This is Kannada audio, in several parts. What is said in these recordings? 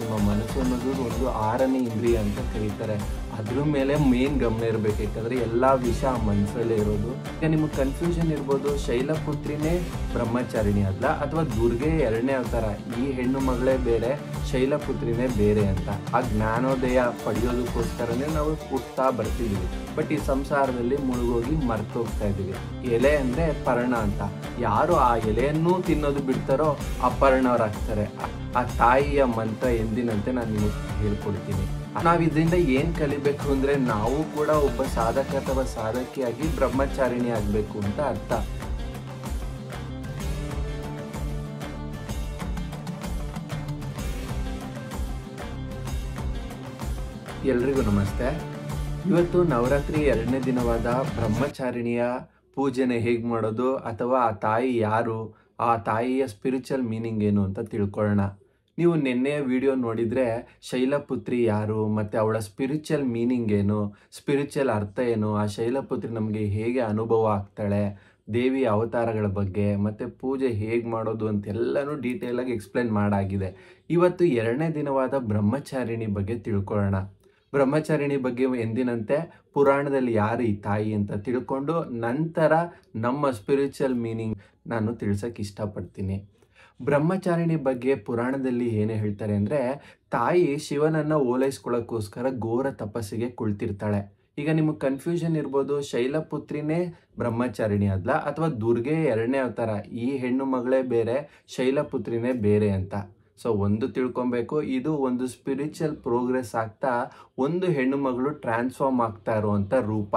ನಿಮ್ಮ ಮನಸ್ಸು ಅನ್ನೋದು ಒಂದು 6ನೇ ಇಂದ್ರಿಯ ಅಂತ ಕರೀತಾರೆ. ಅದ್ರ ಮೇಲೆ ಮೇನ್ ಗಮನ ಇರಬೇಕು, ಯಾಕಂದರೆ ಎಲ್ಲ ವಿಷಯ ಆ ಮನಸ್ಸಲ್ಲೇ ಇರೋದು. ಈಗ ನಿಮಗೆ ಕನ್ಫ್ಯೂಷನ್ ಇರ್ಬೋದು, ಶೈಲಪುತ್ರಿನೇ ಬ್ರಹ್ಮಚಾರಿಣಿ ಅಲ್ಲ ಅಥವಾ ದುರ್ಗೆ 2ನೇ ಅವತಾರ, ಈ ಹೆಣ್ಣು ಮಗಳೇ ಬೇರೆ, ಶೈಲಪುತ್ರಿನೇ ಬೇರೆ ಅಂತ. ಆ ಜ್ಞಾನೋದಯ ಪಡೆಯೋದಕ್ಕೋಸ್ಕರನೇ ನಾವು ಹುಟ್ತಾ ಬರ್ತಿದ್ದೀವಿ. ಬಟ್ ಈ ಸಂಸಾರದಲ್ಲಿ ಮುಳುಗೋಗಿ ಮರ್ತೋಗ್ತಾ ಇದ್ದೀವಿ. ಎಲೆ ಅಂದರೆ ಪರ್ಣ ಅಂತ. ಯಾರು ಆ ಎಲೆಯನ್ನೂ ತಿನ್ನೋದು ಬಿಡ್ತಾರೋ ಅಪರ್ಣವರಾಗ್ತಾರೆ. ಆ ತಾಯಿಯ ಮಂತ್ರ ಎಂದಿನಂತೆ ನಾನು ನಿಮಗೆ ಹೇಳ್ಕೊಡ್ತೀನಿ. ನಾವು ಇದರಿಂದ ಏನು ಕಲಿಬೇಕು ಅಂದರೆ, ನಾವು ಕೂಡ ಒಬ್ಬ ಸಾಧಕ ಅಥವಾ ಸಾಧಕಿಯಾಗಿ ಬ್ರಹ್ಮಚಾರಿಣಿ ಆಗಬೇಕು ಅಂತ ಅರ್ಥ. ಎಲ್ರಿಗೂ ನಮಸ್ತೆ. ಇವತ್ತು ನವರಾತ್ರಿ 2ನೇ ದಿನವಾದ ಬ್ರಹ್ಮಚಾರಿಣಿಯ ಪೂಜೆನ ಹೇಗೆ ಮಾಡೋದು, ಅಥವಾ ಆ ತಾಯಿ ಯಾರು, ಆ ತಾಯಿಯ ಸ್ಪಿರಿಚುವಲ್ ಮೀನಿಂಗ್ ಏನು ಅಂತ ತಿಳ್ಕೊಳ್ಳೋಣ. ನೀವು ನಿನ್ನೆಯ ವಿಡಿಯೋ ನೋಡಿದರೆ ಶೈಲಪುತ್ರಿ ಯಾರು ಮತ್ತು ಅವಳ ಸ್ಪಿರಿಚುವಲ್ ಮೀನಿಂಗ್ ಏನು, ಸ್ಪಿರಿಚುವಲ್ ಅರ್ಥ ಏನು, ಆ ಶೈಲಪುತ್ರಿ ನಮಗೆ ಹೇಗೆ ಅನುಭವ ಆಗ್ತಾಳೆ, ದೇವಿ ಅವತಾರಗಳ ಬಗ್ಗೆ ಮತ್ತು ಪೂಜೆ ಹೇಗೆ ಮಾಡೋದು ಅಂತೆಲ್ಲನೂ ಡೀಟೇಲಾಗಿ ಎಕ್ಸ್ಪ್ಲೇನ್ ಮಾಡಾಗಿದೆ. ಇವತ್ತು 2ನೇ ದಿನವಾದ ಬ್ರಹ್ಮಚಾರಿಣಿ ಬಗ್ಗೆ ತಿಳ್ಕೊಳ್ಳೋಣ. ಬ್ರಹ್ಮಚಾರಿಣಿ ಬಗ್ಗೆ ಎಂದಿನಂತೆ ಪುರಾಣದಲ್ಲಿ ಯಾರು ಈ ತಾಯಿ ಅಂತ ತಿಳ್ಕೊಂಡು ನಂತರ ನಮ್ಮ ಸ್ಪಿರಿಚುವಲ್ ಮೀನಿಂಗ್ ನಾನು ತಿಳಿಸೋಕೆ ಇಷ್ಟಪಡ್ತೀನಿ. ಬ್ರಹ್ಮಚಾರಿಣಿ ಬಗ್ಗೆ ಪುರಾಣದಲ್ಲಿ ಏನು ಹೇಳ್ತಾರೆ ಅಂದರೆ, ತಾಯಿ ಶಿವನನ್ನು ಓಲೈಸ್ಕೊಳ್ಳೋಕ್ಕೋಸ್ಕರ ಘೋರ ತಪಸ್ಸಿಗೆ ಕುಳಿತಿರ್ತಾಳೆ. ಈಗ ನಿಮಗೆ ಕನ್ಫ್ಯೂಷನ್ ಇರ್ಬೋದು, ಶೈಲಪುತ್ರಿನೇ ಬ್ರಹ್ಮಚಾರಿಣಿ ಅಲ್ಲ ಅಥವಾ ದುರ್ಗೆ 2ನೇ ಅವತಾರ, ಈ ಹೆಣ್ಣು ಮಗಳೇ ಬೇರೆ, ಶೈಲಪುತ್ರಿನೇ ಬೇರೆ ಅಂತ. ಸೊ ಒಂದು ತಿಳ್ಕೊಬೇಕು, ಇದು ಒಂದು ಸ್ಪಿರಿಚುವಲ್ ಪ್ರೋಗ್ರೆಸ್ ಆಗ್ತಾ ಒಂದು ಹೆಣ್ಣು ಮಗಳು ಟ್ರಾನ್ಸ್ಫಾರ್ಮ್ ಆಗ್ತಾ ಇರುವಂಥ ರೂಪ.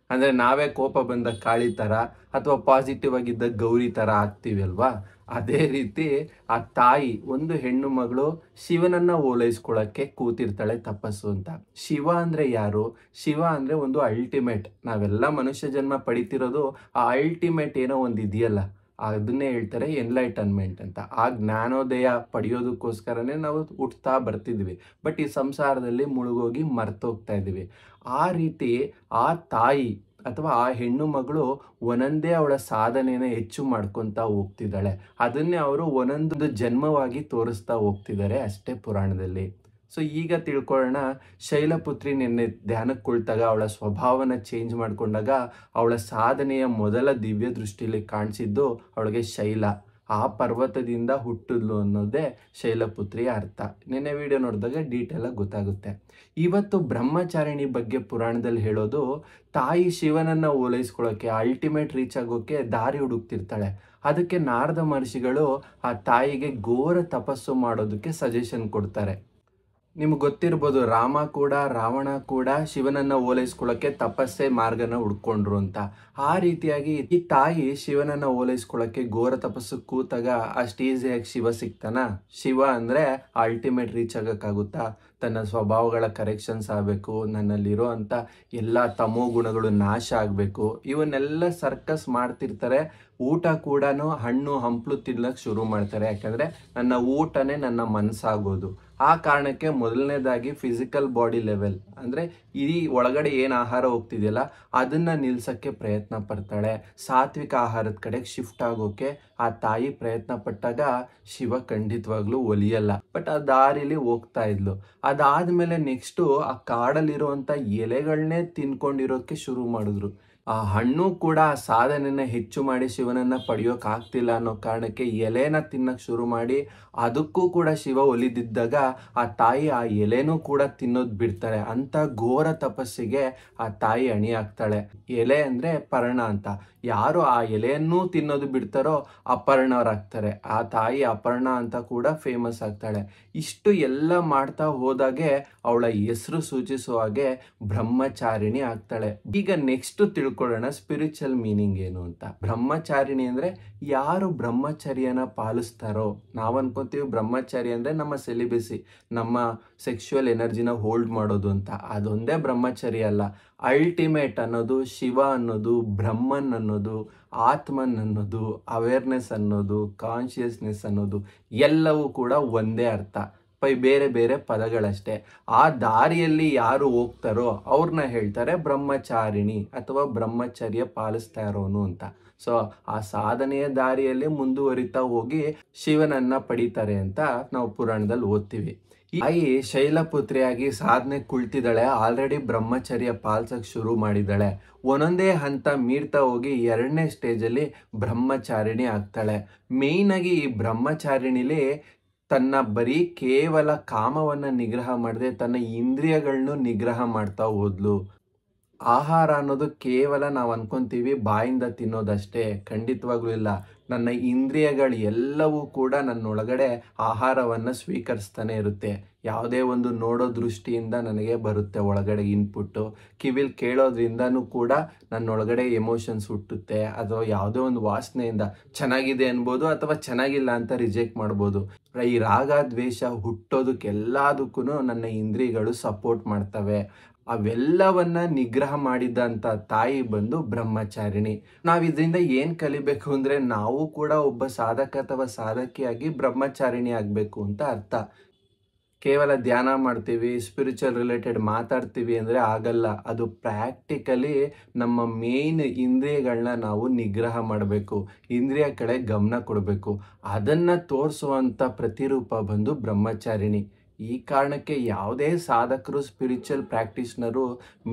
ಅಂದರೆ ನಾವೇ ಕೋಪ ಬಂದ ಕಾಳಿ ಥರ ಅಥವಾ ಪಾಸಿಟಿವ್ ಆಗಿದ್ದ ಗೌರಿ ಥರ ಆಗ್ತೀವಿ ಅಲ್ವಾ, ಅದೇ ರೀತಿ ಆ ತಾಯಿ ಒಂದು ಹೆಣ್ಣು ಮಗಳು ಶಿವನನ್ನು ಓಲೈಸ್ಕೊಳ್ಳೋಕ್ಕೆ ಕೂತಿರ್ತಾಳೆ ತಪಸ್ಸು ಅಂತ. ಶಿವ ಅಂದರೆ ಯಾರು? ಶಿವ ಅಂದರೆ ಒಂದು ಅಲ್ಟಿಮೇಟ್. ನಾವೆಲ್ಲ ಮನುಷ್ಯ ಜನ್ಮ ಪಡಿತಿರೋದು ಆ ಅಲ್ಟಿಮೇಟ್ ಏನೋ ಒಂದು ಇದೆಯಲ್ಲ, ಅದನ್ನೇ ಹೇಳ್ತಾರೆ ಎನ್ಲೈಟನ್ಮೆಂಟ್ ಅಂತ. ಆ ಜ್ಞಾನೋದಯ ಪಡೆಯೋದಕ್ಕೋಸ್ಕರನೇ ನಾವು ಹುಟ್ತಾ ಬರ್ತಿದ್ವಿ. ಬಟ್ ಈ ಸಂಸಾರದಲ್ಲಿ ಮುಳುಗೋಗಿ ಮರ್ತೋಗ್ತಾ ಇದ್ದೀವಿ. ಆ ರೀತಿ ಆ ತಾಯಿ ಅಥವಾ ಆ ಹೆಣ್ಣು ಮಗಳು ಒಂದೊಂದೇ ಅವಳ ಸಾಧನೆಯನ್ನು ಹೆಚ್ಚು ಮಾಡ್ಕೊತಾ ಹೋಗ್ತಿದ್ದಾಳೆ. ಅದನ್ನೇ ಅವರು ಒಂದೊಂದು ಜನ್ಮವಾಗಿ ತೋರಿಸ್ತಾ ಹೋಗ್ತಿದ್ದಾರೆ ಅಷ್ಟೇ ಪುರಾಣದಲ್ಲಿ. ಸೊ ಈಗ ತಿಳ್ಕೊಳ್ಳೋಣ, ಶೈಲಪುತ್ರಿ ನಿನ್ನೆ ಧ್ಯಾನಕ್ಕೆ ಕುಳಿತಾಗ ಅವಳ ಸ್ವಭಾವನ ಚೇಂಜ್ ಮಾಡಿಕೊಂಡಾಗ ಅವಳ ಸಾಧನೆಯ ಮೊದಲ ದಿವ್ಯ ದೃಷ್ಟಿಯಲ್ಲಿ ಕಾಣಿಸಿದ್ದು ಅವಳಿಗೆ ಶೈಲ, ಆ ಪರ್ವತದಿಂದ ಹುಟ್ಟಿದ್ಲು ಅನ್ನೋದೇ ಶೈಲಪುತ್ರಿಯ ಅರ್ಥ. ನಿನ್ನೆ ವಿಡಿಯೋ ನೋಡಿದಾಗ ಡೀಟೇಲಾಗಿ ಗೊತ್ತಾಗುತ್ತೆ. ಇವತ್ತು ಬ್ರಹ್ಮಚಾರಿಣಿ ಬಗ್ಗೆ ಪುರಾಣದಲ್ಲಿ ಹೇಳೋದು, ತಾಯಿ ಶಿವನನ್ನು ಓಲೈಸ್ಕೊಳ್ಳೋಕ್ಕೆ, ಅಲ್ಟಿಮೇಟ್ ರೀಚ್ ಆಗೋಕ್ಕೆ ದಾರಿ ಹುಡುಕ್ತಿರ್ತಾಳೆ. ಅದಕ್ಕೆ ನಾರದ ಮಹರ್ಷಿಗಳು ಆ ತಾಯಿಗೆ ಘೋರ ತಪಸ್ಸು ಮಾಡೋದಕ್ಕೆ ಸಜೆಷನ್ ಕೊಡ್ತಾರೆ. ನಿಮ್ಗೆ ಗೊತ್ತಿರ್ಬೋದು, ರಾಮ ಕೂಡ ರಾವಣ ಕೂಡ ಶಿವನನ್ನು ಓಲೈಸ್ಕೊಳ್ಳೋಕ್ಕೆ ತಪಸ್ಸೇ ಮಾರ್ಗನ ಹುಡ್ಕೊಂಡ್ರು ಅಂತ. ಆ ರೀತಿಯಾಗಿ ಈ ತಾಯಿ ಶಿವನನ್ನು ಓಲೈಸ್ಕೊಳ್ಳೋಕ್ಕೆ ಘೋರ ತಪಸ್ಸು ಕೂತಾಗ ಅಷ್ಟು ಈಸಿಯಾಗಿ ಶಿವ ಸಿಗ್ತಾನ? ಶಿವ ಅಂದರೆ ಅಲ್ಟಿಮೇಟ್ ರೀಚ್ ಆಗೋಕ್ಕಾಗುತ್ತಾ? ತನ್ನ ಸ್ವಭಾವಗಳ ಕರೆಕ್ಷನ್ಸ್ ಆಗಬೇಕು, ನನ್ನಲ್ಲಿರೋ ಅಂಥ ಎಲ್ಲ ತಮೋ ಗುಣಗಳು ನಾಶ ಆಗಬೇಕು, ಇವನ್ನೆಲ್ಲ ಸರ್ಕಸ್ ಮಾಡ್ತಿರ್ತಾರೆ. ಊಟ ಕೂಡ ಹಣ್ಣು ಹಂಪಲು ತಿನ್ನಕ್ಕೆ ಶುರು ಮಾಡ್ತಾರೆ. ಯಾಕಂದರೆ ನನ್ನ ಊಟನೇ ನನ್ನ ಮನಸ್ಸಾಗೋದು. ಆ ಕಾರಣಕ್ಕೆ ಮೊದಲನೇದಾಗಿ ಫಿಸಿಕಲ್ ಬಾಡಿ ಲೆವೆಲ್ ಅಂದರೆ ಈ ಒಳಗಡೆ ಏನು ಆಹಾರ ಹೋಗ್ತಿದೆಯಲ್ಲ ಅದನ್ನು ನಿಲ್ಸೋಕ್ಕೆ ಪ್ರಯತ್ನ ಪಡ್ತಾಳೆ. ಸಾತ್ವಿಕ ಆಹಾರದ ಕಡೆಗೆ ಶಿಫ್ಟ್ ಆಗೋಕ್ಕೆ ಆ ತಾಯಿ ಪ್ರಯತ್ನ ಪಟ್ಟಾಗ ಶಿವ ಖಂಡಿತವಾಗ್ಲೂ ಒಲಿಯಲ್ಲ. ಬಟ್ ಆ ದಾರಿಲಿ ಹೋಗ್ತಾ ಇದ್ಲು. ಅದಾದಮೇಲೆ ನೆಕ್ಸ್ಟು ಆ ಕಾಡಲ್ಲಿರುವಂಥ ಎಲೆಗಳನ್ನೇ ತಿನ್ಕೊಂಡಿರೋಕ್ಕೆ ಶುರು ಮಾಡಿದ್ರು. ಆ ಹಣ್ಣು ಕೂಡ ಆ ಸಾಧನೆನ ಹೆಚ್ಚು ಮಾಡಿ ಶಿವನನ್ನು ಪಡೆಯೋಕೆ ಆಗ್ತಿಲ್ಲ ಅನ್ನೋ ಕಾರಣಕ್ಕೆ ಎಲೆನ ತಿನ್ನಕ್ಕೆ ಶುರು ಮಾಡಿ ಅದಕ್ಕೂ ಕೂಡ ಶಿವ ಒಲಿದಿದ್ದಾಗ ಆ ತಾಯಿ ಆ ಎಲೆನೂ ಕೂಡ ತಿನ್ನೋದು ಬಿಡ್ತಾಳೆ. ಅಂಥ ಘೋರ ತಪಸ್ಸಿಗೆ ಆ ತಾಯಿ ಅಣಿಯಾಗ್ತಾಳೆ. ಎಲೆ ಅಂದರೆ ಪರ್ಣ ಅಂತ. ಯಾರು ಆ ಎಲೆಯನ್ನೂ ತಿನ್ನೋದು ಬಿಡ್ತಾರೋ ಅಪರ್ಣವರಾಗ್ತಾರೆ. ಆ ತಾಯಿ ಅಪರ್ಣ ಅಂತ ಕೂಡ ಫೇಮಸ್ ಆಗ್ತಾಳೆ. ಇಷ್ಟು ಎಲ್ಲ ಮಾಡ್ತಾ ಹೋದಾಗೆ ಅವಳ ಹೆಸರು ಸೂಚಿಸುವ ಹಾಗೆ ಬ್ರಹ್ಮಚಾರಿಣಿ ಆಗ್ತಾಳೆ. ಈಗ ನೆಕ್ಸ್ಟ್ ತಿಳ್ಕೊಳ್ಳೋಣ ಸ್ಪಿರಿಚುವಲ್ ಮೀನಿಂಗ್ ಏನು ಅಂತ. ಬ್ರಹ್ಮಚಾರಿಣಿ ಅಂದರೆ ಯಾರು ಬ್ರಹ್ಮಚರ್ಯನ ಪಾಲಿಸ್ತಾರೋ. ನಾವು ಅನ್ಕೊಂತೀವಿ ಬ್ರಹ್ಮಚಾರಿ ಅಂದರೆ ನಮ್ಮ ಸೆಲಿಬಸಿ, ನಮ್ಮ ಸೆಕ್ಷುವಲ್ ಎನರ್ಜಿನ ಹೋಲ್ಡ್ ಮಾಡೋದು ಅಂತ. ಅದೊಂದೇ ಬ್ರಹ್ಮಚರ್ಯ ಅಲ್ಲ. ಅಲ್ಟಿಮೇಟ್ ಅನ್ನೋದು, ಶಿವ ಅನ್ನೋದು, ಬ್ರಹ್ಮನ್ ಅನ್ನೋದು, ಆತ್ಮನ್ ಅನ್ನೋದು, ಅವೇರ್ನೆಸ್ ಅನ್ನೋದು, ಕಾನ್ಷಿಯಸ್ನೆಸ್ ಅನ್ನೋದು ಎಲ್ಲವೂ ಕೂಡ ಒಂದೇ ಅರ್ಥ. ಬೇರೆ ಬೇರೆ ಪದಗಳಷ್ಟೇ. ಆ ದಾರಿಯಲ್ಲಿ ಯಾರು ಹೋಗ್ತಾರೋ ಅವ್ರನ್ನ ಹೇಳ್ತಾರೆ ಬ್ರಹ್ಮಚಾರಿಣಿ ಅಥವಾ ಬ್ರಹ್ಮಚರ್ಯ ಪಾಲಿಸ್ತಾ ಇರೋನು ಅಂತ. ಸೊ ಆ ಸಾಧನೆಯ ದಾರಿಯಲ್ಲಿ ಮುಂದುವರಿತಾ ಹೋಗಿ ಶಿವನನ್ನ ಪಡಿತಾರೆ ಅಂತ ನಾವು ಪುರಾಣದಲ್ಲಿ ಓದ್ತೀವಿ. ಈ ತಾಯಿ ಶೈಲಪುತ್ರಿಯಾಗಿ ಸಾಧನೆ ಕುಳ್ತಿದ್ದಾಳೆ, ಆಲ್ರೆಡಿ ಬ್ರಹ್ಮಚರ್ಯ ಪಾಲ್ಸಕ್ ಶುರು ಮಾಡಿದ್ದಾಳೆ. ಒಂದೊಂದೇ ಹಂತ ಮೀರ್ತಾ ಹೋಗಿ 2ನೇ ಸ್ಟೇಜಲ್ಲಿ ಬ್ರಹ್ಮಚಾರಿಣಿ ಆಗ್ತಾಳೆ. ಮೇಯ್ನ್ ಆಗಿ ಈ ಬ್ರಹ್ಮಚಾರಿಣಿಲಿ ತನ್ನ ಬರೀ ಕೇವಲ ಕಾಮವನ್ನ ನಿಗ್ರಹ ಮಾಡದೆ ತನ್ನ ಇಂದ್ರಿಯಗಳನ್ನು ನಿಗ್ರಹ ಮಾಡ್ತಾ ಹೋದ್ಲು. ಆಹಾರ ಅನ್ನೋದು ಕೇವಲ ನಾವು ಅನ್ಕೊಂತೀವಿ ಬಾಯಿಂದ ತಿನ್ನೋದಷ್ಟೇ, ಖಂಡಿತವಾಗ್ಲೂ ಇಲ್ಲ. ನನ್ನ ಇಂದ್ರಿಯಗಳು ಎಲ್ಲವೂ ಕೂಡ ನನ್ನೊಳಗಡೆ ಆಹಾರವನ್ನು ಸ್ವೀಕರಿಸ್ತಾನೆ ಇರುತ್ತೆ. ಯಾವುದೇ ಒಂದು ನೋಡೋ ದೃಷ್ಟಿಯಿಂದ ನನಗೆ ಬರುತ್ತೆ ಒಳಗಡೆ ಇನ್ಪುಟ್ಟು, ಕಿವಿಲ್ ಕೇಳೋದ್ರಿಂದನೂ ಕೂಡ ನನ್ನೊಳಗಡೆ ಎಮೋಷನ್ಸ್ ಹುಟ್ಟುತ್ತೆ, ಅಥವಾ ಯಾವುದೇ ಒಂದು ವಾಸನೆಯಿಂದ ಚೆನ್ನಾಗಿದೆ ಅನ್ಬೋದು ಅಥವಾ ಚೆನ್ನಾಗಿಲ್ಲ ಅಂತ ರಿಜೆಕ್ಟ್ ಮಾಡ್ಬೋದು. ಈ ರಾಗ ದ್ವೇಷ ಹುಟ್ಟೋದಕ್ಕೆಲ್ಲದಕ್ಕೂ ನನ್ನ ಇಂದ್ರಿಯಗಳು ಸಪೋರ್ಟ್ ಮಾಡ್ತವೆ. ಅವೆಲ್ಲವನ್ನ ನಿಗ್ರಹ ಮಾಡಿದಂಥ ತಾಯಿ ಬಂದು ಬ್ರಹ್ಮಚಾರಿಣಿ. ನಾವು ಇದರಿಂದ ಏನು ಕಲಿಬೇಕು ಅಂದರೆ, ನಾವು ಕೂಡ ಒಬ್ಬ ಸಾಧಕ ಅಥವಾ ಸಾಧಕಿಯಾಗಿ ಬ್ರಹ್ಮಚಾರಿಣಿ ಆಗಬೇಕು ಅಂತ ಅರ್ಥ. ಕೇವಲ ಧ್ಯಾನ ಮಾಡ್ತೀವಿ, ಸ್ಪಿರಿಚುವಲ್ ರಿಲೇಟೆಡ್ ಮಾತಾಡ್ತೀವಿ ಅಂದರೆ ಆಗಲ್ಲ. ಅದು ಪ್ರಾಕ್ಟಿಕಲಿ ನಮ್ಮ ಮೇನ್ ಇಂದ್ರಿಯಗಳನ್ನ ನಾವು ನಿಗ್ರಹ ಮಾಡಬೇಕು, ಇಂದ್ರಿಯ ಕಡೆ ಗಮನ ಕೊಡಬೇಕು. ಅದನ್ನು ತೋರಿಸುವಂಥ ಪ್ರತಿರೂಪ ಬಂದು ಬ್ರಹ್ಮಚಾರಿಣಿ. ಈ ಕಾರಣಕ್ಕೆ ಯಾವುದೇ ಸಾಧಕರು, ಸ್ಪಿರಿಚುವಲ್ ಪ್ರಾಕ್ಟೀಸ್ನರು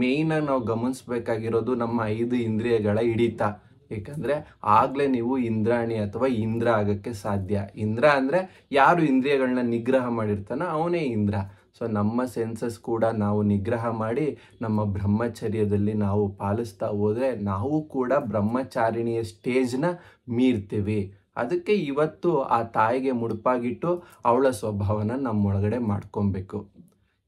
ಮೇಯ್ನಾಗಿ ನಾವು ಗಮನಿಸಬೇಕಾಗಿರೋದು ನಮ್ಮ 5 ಇಂದ್ರಿಯಗಳ ಹಿಡಿತ. ಏಕೆಂದರೆ ಆಗಲೇ ನೀವು ಇಂದ್ರಾಣಿ ಅಥವಾ ಇಂದ್ರ ಆಗೋಕ್ಕೆ ಸಾಧ್ಯ. ಇಂದ್ರ ಅಂದರೆ ಯಾರು ಇಂದ್ರಿಯಗಳನ್ನ ನಿಗ್ರಹ ಮಾಡಿರ್ತಾನೋ ಅವನೇ ಇಂದ್ರ. ಸೊ ನಮ್ಮ ಸೆನ್ಸಸ್ ಕೂಡ ನಾವು ನಿಗ್ರಹ ಮಾಡಿ ನಮ್ಮ ಬ್ರಹ್ಮಚರ್ಯದಲ್ಲಿ ನಾವು ಪಾಲಿಸ್ತಾ ಹೋದರೆ ನಾವು ಕೂಡ ಬ್ರಹ್ಮಚಾರಿಣಿಯ ಸ್ಟೇಜ್ನ ಮೀರ್ತೀವಿ. ಅದಕ್ಕೆ ಇವತ್ತು ಆ ತಾಯಿಗೆ ಮುಡುಪಾಗಿಟ್ಟು ಅವಳ ಸ್ವಭಾವನ ನಮ್ಮೊಳಗಡೆ ಮಾಡ್ಕೊಬೇಕು.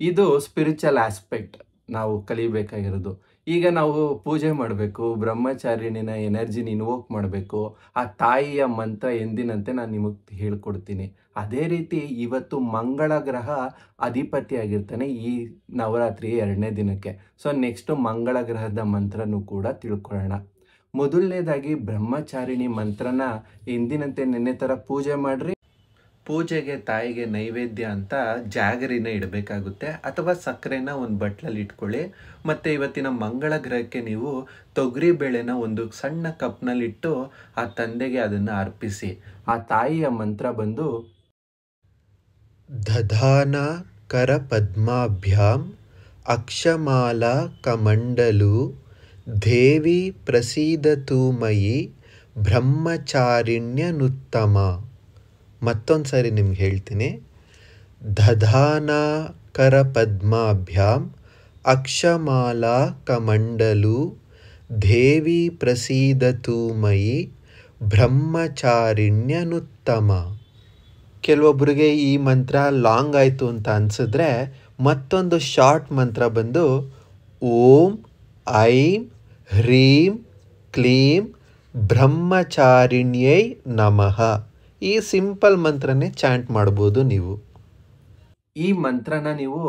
ಇದು ಸ್ಪಿರಿಚುವಲ್ ಆಸ್ಪೆಕ್ಟ್ ನಾವು ಕಲಿಬೇಕಾಗಿರೋದು. ಈಗ ನಾವು ಪೂಜೆ ಮಾಡಬೇಕು, ಬ್ರಹ್ಮಚಾರಿಣಿನ ಎನರ್ಜಿನ ಇನ್ವೋಕ್ ಮಾಡಬೇಕು. ಆ ತಾಯಿಯ ಮಂತ್ರ ಎಂದಿನಂತೆ ನಾನು ನಿಮಗೆ ಹೇಳ್ಕೊಡ್ತೀನಿ. ಅದೇ ರೀತಿ ಇವತ್ತು ಮಂಗಳ ಗ್ರಹ ಅಧಿಪತಿಯಾಗಿರ್ತಾನೆ ಈ ನವರಾತ್ರಿ 2ನೇ ದಿನಕ್ಕೆ. ಸೊ ನೆಕ್ಸ್ಟು ಮಂಗಳ ಗ್ರಹದ ಮಂತ್ರನೂ ಕೂಡ ತಿಳ್ಕೊಳ್ಳೋಣ. ಮೊದಲನೇದಾಗಿ ಬ್ರಹ್ಮಚಾರಿಣಿ ಮಂತ್ರನ ಎಂದಿನಂತೆ ನೆನ್ನೆ ಥರ ಪೂಜೆ ಮಾಡ್ರಿ. ಪೂಜೆಗೆ ತಾಯಿಗೆ ನೈವೇದ್ಯ ಅಂತ ಜಾಗರಿನ ಇಡಬೇಕಾಗುತ್ತೆ, ಅಥವಾ ಸಕ್ಕರೆನ ಒಂದು ಬಟ್ಲಲ್ಲಿ ಇಟ್ಕೊಳ್ಳಿ. ಮತ್ತು ಇವತ್ತಿನ ಮಂಗಳ ಗ್ರಹಕ್ಕೆ ನೀವು ತೊಗರಿ ಬೇಳೆನ ಒಂದು ಸಣ್ಣ ಕಪ್ನಲ್ಲಿಟ್ಟು ಆ ತಂದೆಗೆ ಅದನ್ನು ಅರ್ಪಿಸಿ. ಆ ತಾಯಿಯ ಮಂತ್ರ ಬಂದು ದಧಾನ ಕರ ಪದ್ಮಾಭ್ಯಾಂ ಅಕ್ಷಮಾಲಾ ಕಮಂಡಲು ದೇವಿ ಪ್ರಸೀದತು ಮಯಿ ಬ್ರಹ್ಮಚಾರಿಣ್ಯನುತ್ತಮ. ಮತ್ತೊಂದು ಸಾರಿ ನಿಮ್ಗೆ ಹೇಳ್ತೀನಿ. ದಧಾನ ಕರ ಪದ್ಮಾಭ್ಯಾಂ ಅಕ್ಷಮಾಲಾ ಕಮಂಡಲು ದೇವಿ ಪ್ರಸೀದತು ಮಯಿ ಬ್ರಹ್ಮಚಾರಿಣ್ಯನುತ್ತಮ. ಕೆಲವೊಬ್ಬರಿಗೆ ಈ ಮಂತ್ರ ಲಾಂಗ್ ಆಯಿತು ಅಂತ ಅನಿಸಿದ್ರೆ ಮತ್ತೊಂದು ಶಾರ್ಟ್ ಮಂತ್ರ ಬಂದು ಓಂ ಐಂ ಹ್ರೀಂ ಕ್ಲೀಂ ಬ್ರಹ್ಮಚಾರಿಣ್ಯೈ ನಮಃ. ಈ ಸಿಂಪಲ್ ಮಂತ್ರನೇ ಚಾಂಟ್ ಮಾಡ್ಬೋದು ನೀವು. ಈ ಮಂತ್ರನ ನೀವು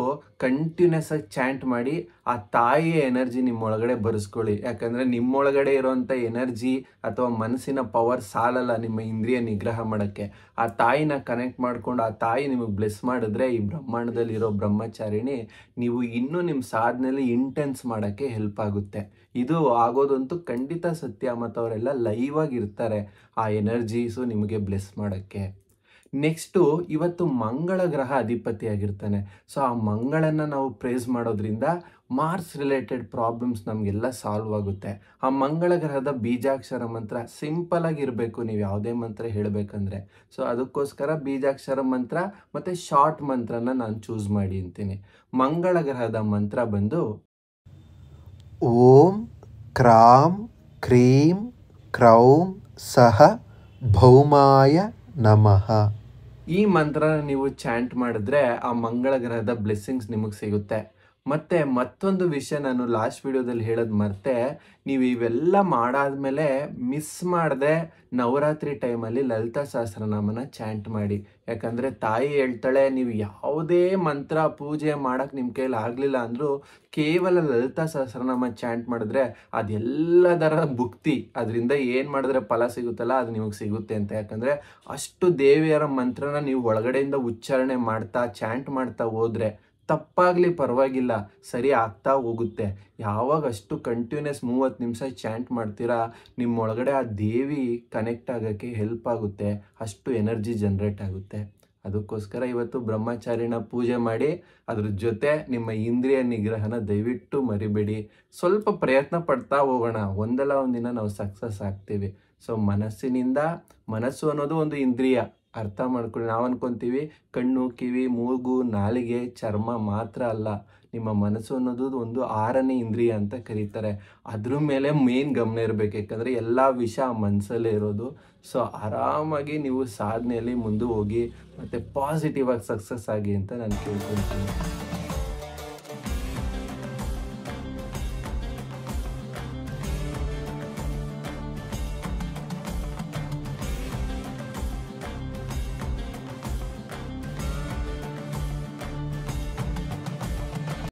ಕಂಟಿನ್ಯೂಸ್ ಆಗಿ ಚಾಂಟ್ ಮಾಡಿ ಆ ತಾಯಿಯ ಎನರ್ಜಿ ನಿಮ್ಮೊಳಗಡೆ ಬರೆಸ್ಕೊಳ್ಳಿ. ಯಾಕಂದರೆ ನಿಮ್ಮೊಳಗಡೆ ಇರೋವಂಥ ಎನರ್ಜಿ ಅಥವಾ ಮನಸ್ಸಿನ ಪವರ್ ಸಾಲಲ್ಲ ನಿಮ್ಮ ಇಂದ್ರಿಯ ನಿಗ್ರಹ ಮಾಡೋಕ್ಕೆ. ಆ ತಾಯಿನ ಕನೆಕ್ಟ್ ಮಾಡಿಕೊಂಡು ಆ ತಾಯಿ ನಿಮಗೆ ಬ್ಲೆಸ್ ಮಾಡಿದ್ರೆ ಈ ಬ್ರಹ್ಮಾಂಡದಲ್ಲಿರೋ ಬ್ರಹ್ಮಚಾರಿಣಿ ನೀವು ಇನ್ನೂ ನಿಮ್ಮ ಸಾಧನೆಯಲ್ಲಿ ಇಂಟೆನ್ಸ್ ಮಾಡೋಕ್ಕೆ ಹೆಲ್ಪ್ ಆಗುತ್ತೆ. ಇದು ಆಗೋದಂತೂ ಖಂಡಿತ ಸತ್ಯ. ಮತ್ತು ಅವರೆಲ್ಲ ಲೈವ್ ಆಗಿರ್ತಾರೆ ಆ ಎನರ್ಜೀಸು ನಿಮಗೆ ಬ್ಲೆಸ್ ಮಾಡೋಕ್ಕೆ. ನೆಕ್ಸ್ಟು ಇವತ್ತು ಮಂಗಳ ಗ್ರಹ ಅಧಿಪತಿಯಾಗಿರ್ತಾನೆ. ಸೊ ಆ ಮಂಗಳನ ನಾವು ಪ್ರೇಸ್ ಮಾಡೋದ್ರಿಂದ ಮಾರ್ಸ್ ರಿಲೇಟೆಡ್ ಪ್ರಾಬ್ಲಮ್ಸ್ ನಮಗೆಲ್ಲ ಸಾಲ್ವ್ ಆಗುತ್ತೆ. ಆ ಮಂಗಳ ಗ್ರಹದ ಬೀಜಾಕ್ಷರ ಮಂತ್ರ ಸಿಂಪಲ್ ಆಗಿರಬೇಕು ನೀವು ಯಾವುದೇ ಮಂತ್ರ ಹೇಳಬೇಕಂದ್ರೆ. ಸೊ ಅದಕ್ಕೋಸ್ಕರ ಬೀಜಾಕ್ಷರ ಮಂತ್ರ ಮತ್ತು ಶಾರ್ಟ್ ಮಂತ್ರನ ನಾನು ಚೂಸ್ ಮಾಡಿ ಅಂತೀನಿ. ಮಂಗಳ ಗ್ರಹದ ಮಂತ್ರ ಬಂದು ಓಂ ಕ್ರಾಂ ಕ್ರೀಂ ಕ್ರೌಂ ಸಹ ಭೌಮಾಯ ನಮಃ. ಈ ಮಂತ್ರನ ನೀವು ಚಾಂಟ್ ಮಾಡಿದ್ರೆ ಆ ಮಂಗಳ ಗ್ರಹದ ಬ್ಲೆಸ್ಸಿಂಗ್ಸ್ ನಿಮಗೆ ಸಿಗುತ್ತೆ. ಮತ್ತು ಮತ್ತೊಂದು ವಿಷಯ ನಾನು ಲಾಸ್ಟ್ ವಿಡಿಯೋದಲ್ಲಿ ಹೇಳೋದು ಮರ್ತೆ, ನೀವು ಇವೆಲ್ಲ ಮಾಡಾದ್ಮೇಲೆ ಮಿಸ್ ಮಾಡದೆ ನವರಾತ್ರಿ ಟೈಮಲ್ಲಿ ಲಲಿತಾ ಸಹಸ್ರನಾಮನ ಚಾಂಟ್ ಮಾಡಿ. ಯಾಕಂದರೆ ತಾಯಿ ಹೇಳ್ತಾಳೆ, ನೀವು ಯಾವುದೇ ಮಂತ್ರ ಪೂಜೆ ಮಾಡೋಕ್ಕೆ ನಿಮ್ಮ ಕೈಲಿ ಆಗಲಿಲ್ಲ ಅಂದರೂ ಕೇವಲ ಲಲಿತಾ ಸಹಸ್ರನಾಮ ಚಾಂಟ್ ಮಾಡಿದ್ರೆ ಅದೆಲ್ಲದರ ಭುಕ್ತಿ, ಅದರಿಂದ ಏನು ಮಾಡಿದ್ರೆ ಫಲ ಸಿಗುತ್ತಲ್ಲ ಅದು ನಿಮಗೆ ಸಿಗುತ್ತೆ ಅಂತ. ಯಾಕಂದರೆ ಅಷ್ಟು ದೇವಿಯರ ಮಂತ್ರನ ನೀವು ಒಳಗಡೆಯಿಂದ ಉಚ್ಚಾರಣೆ ಮಾಡ್ತಾ ಚಾಂಟ್ ಮಾಡ್ತಾ ಹೋದರೆ ತಪ್ಪಾಗಲಿ ಪರವಾಗಿಲ್ಲ, ಸರಿ ಆಗ್ತಾ ಹೋಗುತ್ತೆ. ಯಾವಾಗ ಅಷ್ಟು ಕಂಟಿನ್ಯೂಸ್ 30 ನಿಮಿಷ ಚಾಂಟ್ ಮಾಡ್ತೀರಾ ನಿಮ್ಮೊಳಗಡೆ ಆ ದೇವಿ ಕನೆಕ್ಟ್ ಆಗೋಕ್ಕೆ ಹೆಲ್ಪ್ ಆಗುತ್ತೆ, ಅಷ್ಟು ಎನರ್ಜಿ ಜನ್ರೇಟ್ ಆಗುತ್ತೆ. ಅದಕ್ಕೋಸ್ಕರ ಇವತ್ತು ಬ್ರಹ್ಮಚಾರಿಣ ಪೂಜೆ ಮಾಡಿ ಅದ್ರ ಜೊತೆ ನಿಮ್ಮ ಇಂದ್ರಿಯ ನಿಗ್ರಹನ ದಯವಿಟ್ಟು ಮರಿಬೇಡಿ. ಸ್ವಲ್ಪ ಪ್ರಯತ್ನ ಪಡ್ತಾ ಹೋಗೋಣ, ಒಂದಲ್ಲ ಒಂದಿನ ನಾವು ಸಕ್ಸಸ್ ಆಗ್ತೀವಿ. ಸೊ ಮನಸ್ಸು ಅನ್ನೋದು ಒಂದು ಇಂದ್ರಿಯ, ಅರ್ಥ ಮಾಡ್ಕೊಳ್ಳಿ. ನಾವು ಅನ್ಕೊಂತೀವಿ ಕಣ್ಣು, ಕಿವಿ, ಮೂಗು, ನಾಲಿಗೆ, ಚರ್ಮ ಮಾತ್ರ ಅಲ್ಲ. ನಿಮ್ಮ ಮನಸ್ಸು ಅನ್ನೋದು ಒಂದು 6ನೇ ಇಂದ್ರಿಯ ಅಂತ ಕರೀತಾರೆ. ಅದ್ರ ಮೇಲೆ ಮೇನ್ ಗಮನ ಇರಬೇಕು, ಯಾಕಂದರೆ ಎಲ್ಲ ವಿಷಯ ಮನಸ್ಸಲ್ಲೇ ಇರೋದು. ಸೊ ಆರಾಮಾಗಿ ನೀವು ಸಾಧನೆಯಲ್ಲಿ ಮುಂದೆ ಹೋಗಿ ಮತ್ತು ಪಾಸಿಟಿವ್ ಆಗಿ ಸಕ್ಸಸ್ ಆಗಿ ಅಂತ ನಾನು ಕೇಳ್ಕೊಳ್ತೀನಿ.